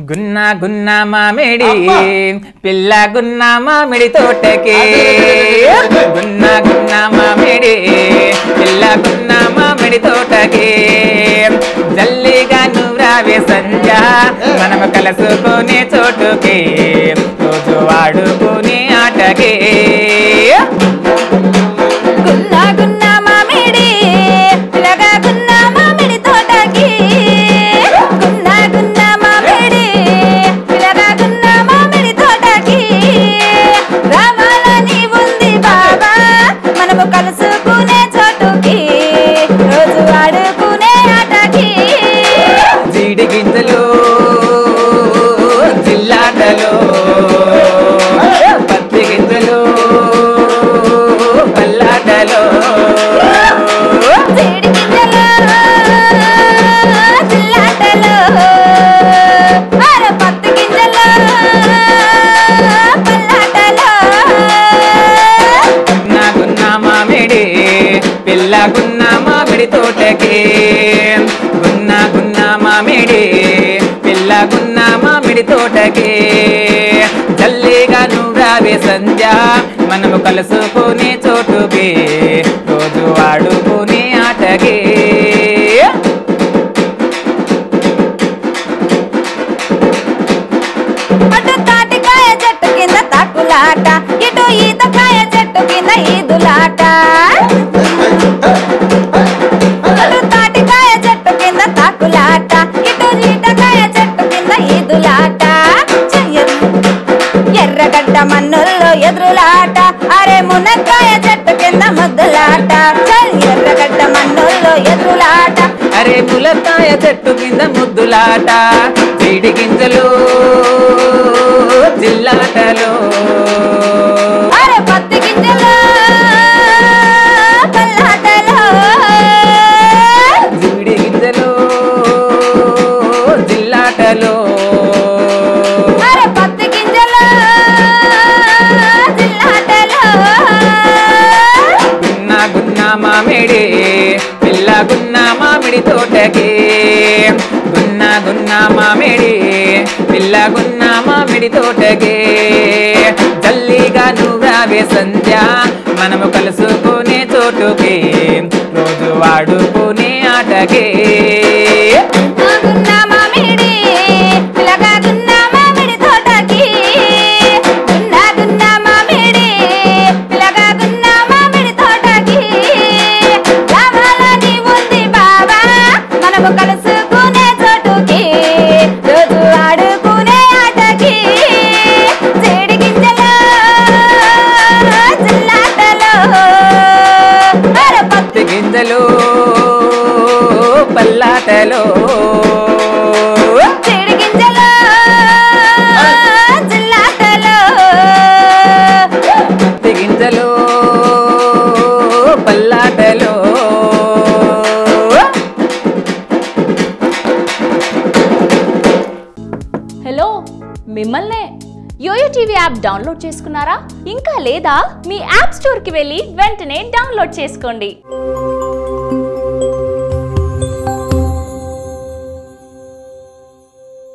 గున్నా గున్నా మామిడి పిల్ల గున్నా మామిడి తోటకి గున్నా గున్నా మామిడి పిల్ల గున్నా మామిడి తోటకి జల్లిగా నువ్వు రావే సంజ మనము కలుసుకునే చోటుకి రోజు ఆడుకునే ఆటకి గున్నా గున్నా మామిడి పిల్లగా గున్నా మామిడి తోటకి గున్నా గున్నా మామిడి పిల్లగా గున్నా మామిడి తోటకి రావాలని ఉంది బాబా మనము కలుసుకునే చోటుకి రోజు ఆడుకునే ఆటకి జీడి గింజలు జిల్లాటలో పత్తి గింజలు పల్లాటలో జీడి గింజలు జిల్లాటలో అరే పత్తి గింజలు పల్లాటలో గున్నా గున్నా మామిడి పిల్ల గున్నా మామిడి తోటకి గున్నా గున్నా మామిడి పిల్ల గున్నా మామిడి తోటకి జల్లిగా నువ్వు రావే సంజ మనము కలుసుకునే చోటుకి రోజు ఆడుకునే ఆటకి అటు తాటికాయ చెట్టు కింద తాకులాట ఇటు ఈతకాయ చెట్టు కింద ఈదులాట అటు తాటికాయ చెట్టు కింద తాకులాట ఇటు ఈతకాయ చెట్టు కింద ఈదులాట ఎర్రగడ్డ మన్నుల్లో ఎదురులాట అరే మునక్కాయ చెట్టు కింద ముద్దులాట ఎర్రగడ్డ మన్నుల్లో ఎదురులాట అరే ములక్కాయ చెట్టు కింద ముద్దులాట జీడి గింజలు జిల్లాటలో అరే పత్తి గింజలు పల్లాటలో జీడి గింజలు జిల్లాటలో అరే పత్తి గింజలు జిల్లాటలో గున్నా గున్నా మామిడి పిల్ల గున్నా మామిడి తోటకి గున్నా గున్నా మామిడి పిల్ల గున్నా మామిడి తోటకి జల్లిగా నువ్వు రావే సంజ మనము కలుసుకునే చోటుకి రోజు ఆడుకునే ఆటకి గున్నా మామిడి పిల్లగా గున్నా మామిడి తోటకి గున్నా గున్నా మామిడి పిల్లగా గున్నా మామిడి తోటకి రావాలని ఉంది బాబా మనము కలుసుకునే చోటుకి రోజు ఆడుకునే ఆటకి జీడి గింజలు జిల్లాటలో అరే పత్తి గింజలు పల్లాటలో జీడి గింజలు జిల్లాటలో పత్తి గింజలు పల్లాటలో హలో మిమ్మల్నే యోయో టీవీ యాప్ డౌన్లోడ్ చేసుకున్నారా? ఇంకా లేదా? మీ యాప్ స్టోర్కి వెళ్ళి వెంటనే డౌన్లోడ్ చేసుకోండి.